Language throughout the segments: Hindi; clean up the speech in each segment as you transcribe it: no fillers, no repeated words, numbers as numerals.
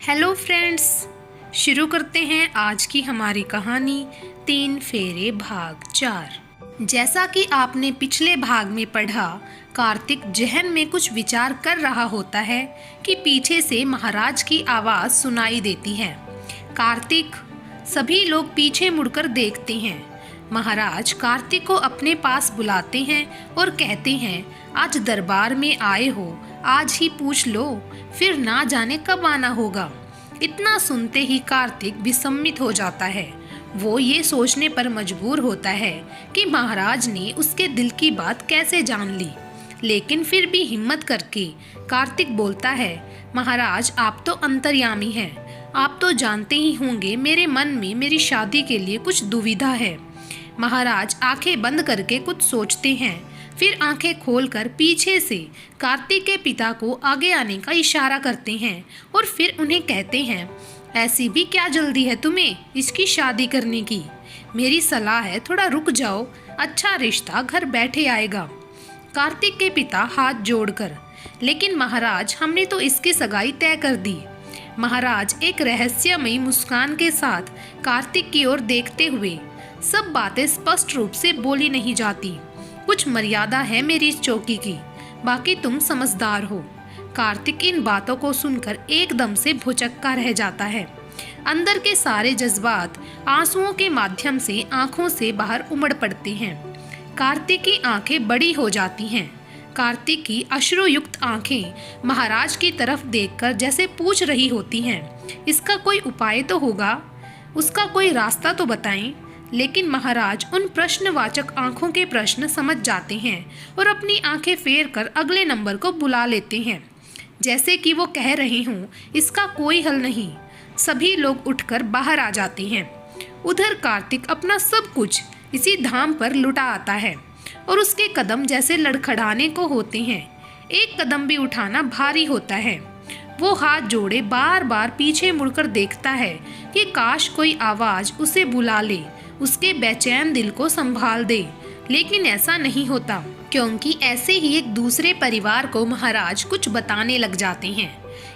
हेलो फ्रेंड्स, शुरू करते हैं आज की हमारी कहानी 3 फेरे भाग 4। जैसा कि आपने पिछले भाग में पढ़ा, कार्तिक जहन में कुछ विचार कर रहा होता है कि पीछे से महाराज की आवाज़ सुनाई देती है। कार्तिक, सभी लोग पीछे मुड़कर देखते हैं। महाराज कार्तिक को अपने पास बुलाते हैं और कहते हैं, आज दरबार में आए हो, आज ही पूछ लो, फिर ना जाने कब आना होगा। इतना सुनते ही कार्तिक विस्मित हो जाता है। वो ये सोचने पर मजबूर होता है कि महाराज ने उसके दिल की बात कैसे जान ली, लेकिन फिर भी हिम्मत करके कार्तिक बोलता है, महाराज आप तो अंतर्यामी हैं, आप तो जानते ही होंगे मेरे मन में मेरी शादी के लिए कुछ दुविधा है। महाराज आंखें बंद करके कुछ सोचते हैं, फिर आंखें खोलकर पीछे से कार्तिक के पिता को आगे आने का इशारा करते हैं और फिर उन्हें कहते हैं, ऐसी भी क्या जल्दी है तुम्हें इसकी शादी करने की? मेरी सलाह है थोड़ा रुक जाओ, अच्छा रिश्ता घर बैठे आएगा। कार्तिक के पिता हाथ जोड़कर, लेकिन महाराज हमने तो इसकी सगाई तय कर दी। महाराज एक रहस्यमयी मुस्कान के साथ कार्तिक की ओर देखते हुए, सब बातें स्पष्ट रूप से बोली नहीं जाती, कुछ मर्यादा है मेरी इस चौकी की, बाकी तुम समझदार हो। कार्तिक इन बातों को सुनकर एकदम से भुचक्का रह जाता है। अंदर के सारे जज्बात आंसुओं के माध्यम से आंखों से बाहर उमड़ पड़ते हैं। कार्तिक की आंखें बड़ी हो जाती हैं। कार्तिक की अश्रुयुक्त आंखें महाराज की तरफ देखकर जैसे पूछ रही होती हैं, इसका कोई उपाय तो होगा, उसका कोई रास्ता तो बताएं। लेकिन महाराज उन प्रश्नवाचक आंखों के प्रश्न समझ जाते हैं और अपनी आंखें फेर कर अगले नंबर को बुला लेते हैं, जैसे कि वो कह रहे हों, इसका कोई हल नहीं। सभी लोग उठकर बाहर आ जाते हैं। उधर कार्तिक अपना सब कुछ इसी धाम पर लुटा आता है और उसके कदम जैसे लड़खड़ाने को होते हैं। एक कदम भी उठाना भारी होता है। वो हाथ जोड़े बार बार पीछे मुड़कर देखता है कि काश कोई आवाज़ उसे बुला ले, उसके बेचैन दिल को संभाल दे, लेकिन ऐसा नहीं होता, क्योंकि ऐसे ही एक दूसरे परिवार को महाराज कुछ बताने लग जाते हैं।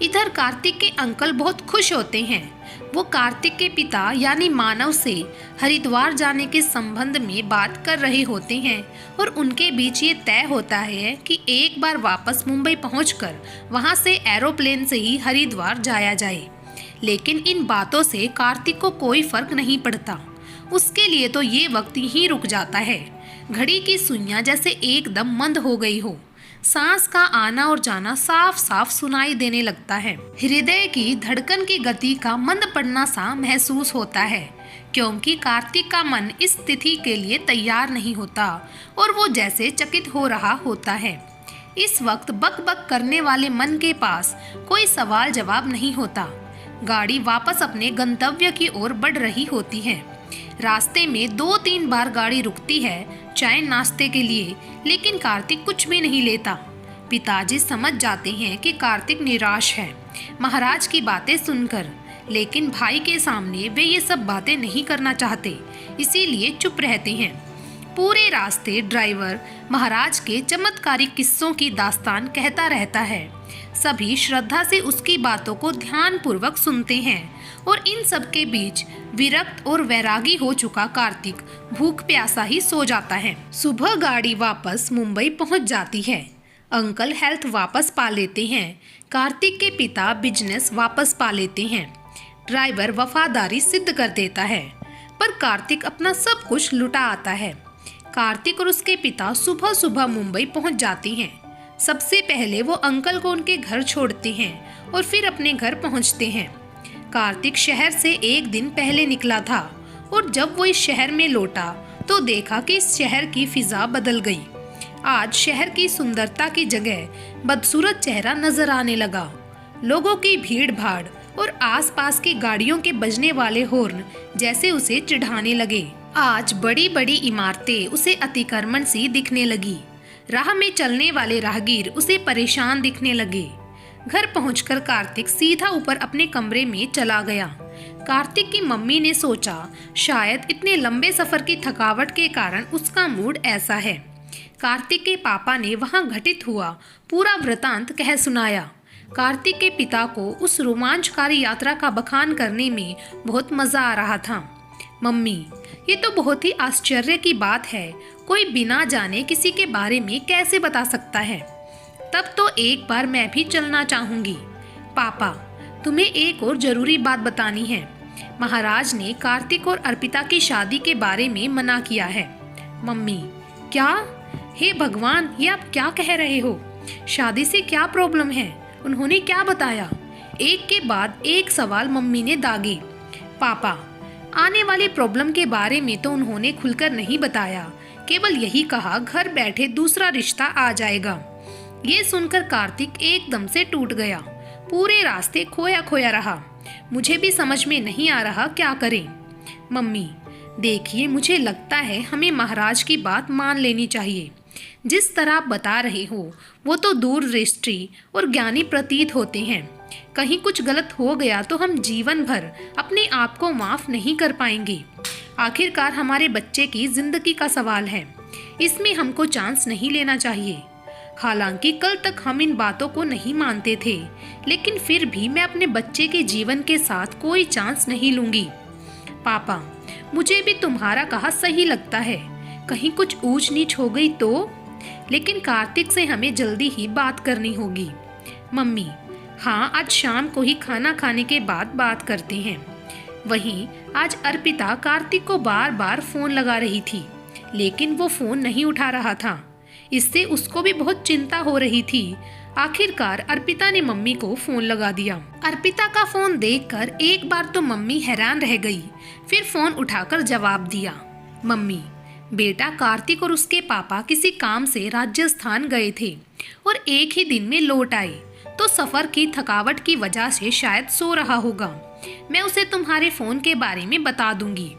इधर कार्तिक के अंकल बहुत खुश होते हैं। वो कार्तिक के पिता यानी मानव से हरिद्वार जाने के संबंध में बात कर रहे होते हैं और उनके बीच ये तय होता है कि एक बार वापस मुंबई पहुंचकर वहां से एरोप्लेन से ही हरिद्वार जाया जाए। लेकिन इन बातों से कार्तिक को कोई फर्क नहीं पड़ता। उसके लिए तो ये वक्त ही रुक जाता है। घड़ी की सुइयां जैसे एकदम मंद हो गई हो। सांस का आना और जाना साफ साफ सुनाई देने लगता है। हृदय की धड़कन की गति का मंद पड़ना सा महसूस होता है, क्योंकि कार्तिक का मन इस तिथि के लिए तैयार नहीं होता और वो जैसे चकित हो रहा होता है। इस वक्त बक बक करने वाले मन के पास कोई सवाल जवाब नहीं होता। गाड़ी वापस अपने गंतव्य की ओर बढ़ रही होती है। रास्ते में 2-3 बार गाड़ी रुकती है चाय नाश्ते के लिए, लेकिन कार्तिक कुछ भी नहीं लेता। पिताजी समझ जाते हैं कि कार्तिक निराश है महाराज की बातें सुनकर, लेकिन भाई के सामने वे ये सब बातें नहीं करना चाहते, इसीलिए चुप रहते हैं। पूरे रास्ते ड्राइवर महाराज के चमत्कारिक किस्सों की दास्तान कहता रहता है। सभी श्रद्धा से उसकी बातों को ध्यानपूर्वक सुनते हैं और इन सब के बीच विरक्त और वैरागी हो चुका कार्तिक भूख प्यासा ही सो जाता है। सुबह गाड़ी वापस मुंबई पहुंच जाती है। अंकल हेल्थ वापस पा लेते हैं। कार्तिक के पिता बिजनेस वापस पा लेते हैं। ड्राइवर वफादारी सिद्ध कर देता है, पर कार्तिक अपना सब कुछ लुटा आता है। कार्तिक और उसके पिता सुबह सुबह मुंबई पहुंच जाते हैं। सबसे पहले वो अंकल को उनके घर छोड़ते हैं और फिर अपने घर पहुंचते हैं। कार्तिक शहर से एक दिन पहले निकला था और जब वो इस शहर में लौटा तो देखा कि इस शहर की फिजा बदल गई। आज शहर की सुंदरता की जगह बदसूरत चेहरा नजर आने लगा। लोगों की भीड़ भाड़ और आसपास की गाड़ियों के बजने वाले हॉर्न जैसे उसे चिढ़ाने लगे। आज बड़ी बड़ी इमारतें उसे अतिक्रमण सी दिखने लगी। राह में चलने वाले राहगीर उसे परेशान दिखने लगे। घर पहुंचकर कार्तिक सीधा ऊपर अपने कमरे में चला गया। कार्तिक की मम्मी ने सोचा शायद इतने लंबे सफर की थकावट के कारण उसका मूड ऐसा है। कार्तिक के पापा ने वहां घटित हुआ पूरा वृतांत कह सुनाया। कार्तिक के पिता को उस रोमांचकारी यात्रा का बखान करने में बहुत मजा आ रहा था। मम्मी, ये तो बहुत ही आश्चर्य की बात है, कोई बिना जाने किसी के बारे में कैसे बता सकता है। तब तो एक बार मैं भी चलना चाहूंगी। पापा, तुम्हें एक और जरूरी बात बतानी है। महाराज ने कार्तिक और अर्पिता की शादी के बारे में मना किया है। मम्मी, क्या? हे भगवान, ये आप क्या कह रहे हो? शादी से क्या प्रॉब्लम है? उन्होंने क्या बताया? एक के बाद एक सवाल मम्मी ने दागे। पापा, आने वाली प्रॉब्लम के बारे में तो उन्होंने खुलकर नहीं बताया, केवल यही कहा घर बैठे दूसरा रिश्ता आ जाएगा। ये सुनकर कार्तिक एकदम से टूट गया। पूरे रास्ते खोया खोया रहा। मुझे भी समझ में नहीं आ रहा क्या करें। मम्मी, देखिए, मुझे लगता है हमें महाराज की बात मान लेनी चाहिए। जिस तरह आप बता रहे हो वो तो दूरदृष्टि और ज्ञानी प्रतीत होते हैं। कहीं कुछ गलत हो गया तो हम जीवन भर अपने आप को माफ नहीं कर पाएंगे। आखिरकार हमारे बच्चे की जिंदगी का सवाल है, इसमें हमको चांस नहीं लेना चाहिए। हालांकि कल तक हम इन बातों को नहीं मानते थे, लेकिन फिर भी मैं अपने बच्चे के जीवन के साथ कोई चांस नहीं लूंगी। पापा, मुझे भी तुम्हारा कहा सही लगता है, कहीं कुछ ऊंच नीच हो गई तो? लेकिन कार्तिक से हमें जल्दी ही बात करनी होगी। मम्मी, हाँ, आज शाम को ही खाना खाने के बाद बात करते हैं। वहीं आज अर्पिता कार्तिक को बार बार फोन लगा रही थी, लेकिन वो फोन नहीं उठा रहा था। इससे उसको भी बहुत चिंता हो रही थी। आखिरकार अर्पिता ने मम्मी को फोन लगा दिया। अर्पिता का फोन देखकर एक बार तो मम्मी हैरान रह गई, फिर फोन उठाकर जवाब दिया। मम्मी, बेटा कार्तिक और उसके पापा किसी काम से राजस्थान गए थे और एक ही दिन में लौट आए, तो सफर की थकावट की वजह से शायद सो रहा होगा। मैं उसे तुम्हारे फोन के बारे में बता दूंगी।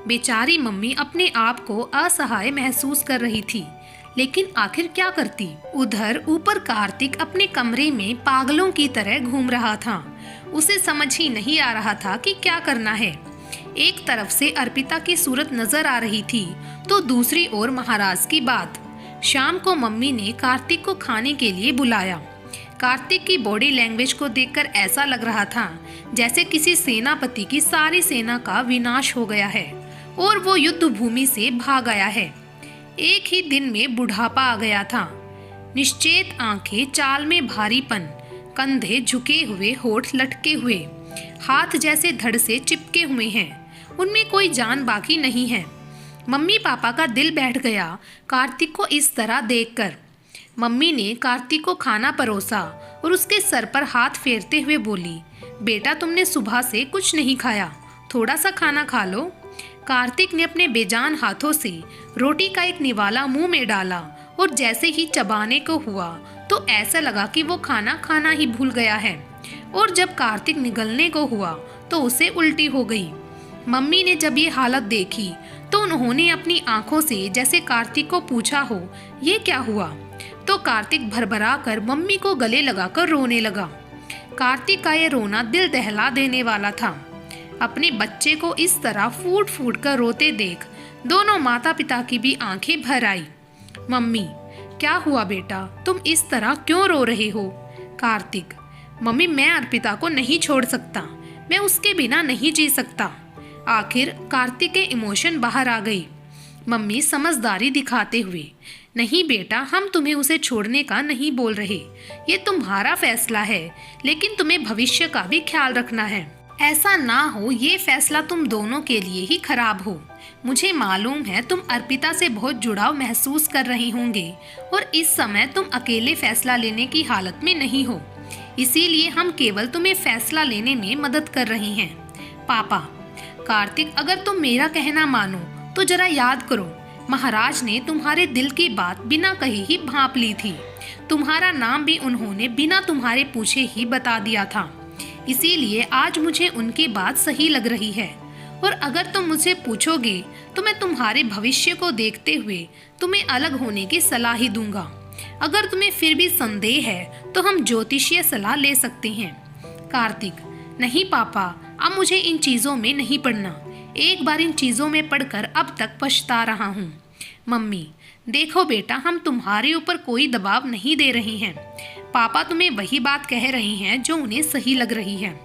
बेचारी मम्मी अपने आप को असहाय महसूस कर रही थी, लेकिन आखिर क्या करती। उधर ऊपर कार्तिक अपने कमरे में पागलों की तरह घूम रहा था। उसे समझ ही नहीं आ रहा था कि क्या करना है। एक तरफ से अर्पिता की सूरत नजर आ रही थी, तो दूसरी ओर महाराज की बात। शाम को मम्मी ने कार्तिक को खाने के लिए बुलाया। कार्तिक की बॉडी लैंग्वेज को देखकर ऐसा लग रहा था जैसे किसी सेनापति की सारी सेना का विनाश हो गया है और वो युद्ध भूमि से भाग आया है। एक ही दिन में बुढ़ापा आ गया था। निश्चेत आंखें, चाल में भारीपन, कंधे झुके हुए, होठ लटके हुए, हाथ जैसे धड़ से चिपके हुए हैं, उनमें कोई जान बाकी नहीं है। मम्मी पापा का दिल बैठ गया कार्तिक को इस तरह देखकर। मम्मी ने कार्तिक को खाना परोसा और उसके सर पर हाथ फेरते हुए बोली, बेटा तुमने सुबह से कुछ नहीं खाया, थोड़ा सा खाना खा लो। कार्तिक ने अपने बेजान हाथों से रोटी का एक निवाला मुंह में डाला और जैसे ही चबाने को हुआ तो ऐसा लगा कि वो खाना खाना ही भूल गया है, और जब कार्तिक निगलने को हुआ तो उसे उल्टी हो गई। मम्मी ने जब ये हालत देखी तो उन्होंने अपनी आंखों से जैसे कार्तिक को पूछा हो ये क्या हुआ, तो कार्तिक भरभरा कर मम्मी को गले लगाकर रोने लगा। कार्तिक का ये रोना दिल दहला देने वाला था। अपने बच्चे को इस तरह फूट फूट कर रोते देख दोनों माता पिता की भी आंखें भर आई। मम्मी, क्या हुआ बेटा, तुम इस तरह क्यों रो रहे हो? कार्तिक, मम्मी मैं अर्पिता को नहीं छोड़ सकता, मैं उसके बिना नहीं जी सकता। आखिर कार्तिक के इमोशन बाहर आ गई। मम्मी समझदारी दिखाते हुए, नहीं बेटा, हम तुम्हें उसे छोड़ने का नहीं बोल रहे, ये तुम्हारा फैसला है, लेकिन तुम्हें भविष्य का भी ख्याल रखना है। ऐसा ना हो ये फैसला तुम दोनों के लिए ही खराब हो। मुझे मालूम है तुम अर्पिता से बहुत जुड़ाव महसूस कर रही होंगे और इस समय तुम अकेले फैसला लेने की हालत में नहीं हो, इसीलिए हम केवल तुम्हें फैसला लेने में मदद कर रहे हैं। पापा, कार्तिक, अगर तुम मेरा कहना मानो तो जरा याद करो, महाराज ने तुम्हारे दिल की बात बिना कहे ही भांप ली थी। तुम्हारा नाम भी उन्होंने बिना तुम्हारे पूछे ही बता दिया था, इसीलिए आज मुझे उनकी बात सही लग रही है। और अगर तुम मुझसे पूछोगे तो मैं तुम्हारे भविष्य को देखते हुए तुम्हें अलग होने की सलाह ही दूंगा। अगर तुम्हें फिर भी संदेह है तो हम ज्योतिषीय सलाह ले सकते हैं। कार्तिक, नहीं पापा, अब मुझे इन चीज़ों में नहीं पड़ना, एक बार इन चीज़ों में पढ़कर अब तक पछता रहा हूँ। मम्मी, देखो बेटा, हम तुम्हारे ऊपर कोई दबाव नहीं दे रहे हैं, पापा तुम्हें वही बात कह रही हैं जो उन्हें सही लग रही है।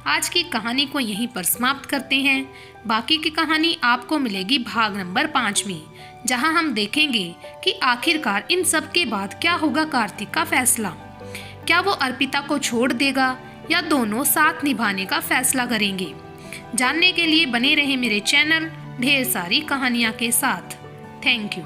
आज की कहानी को यहीं पर समाप्त करते हैं। बाकी की कहानी आपको मिलेगी भाग नंबर 5 में, जहां हम देखेंगे कि आखिरकार इन सब के बाद क्या होगा कार्तिक का फैसला। क्या वो अर्पिता को छोड़ देगा या दोनों साथ निभाने का फैसला करेंगे। जानने के लिए बने रहे मेरे चैनल ढेर सारी कहानियां के साथ। Thank you.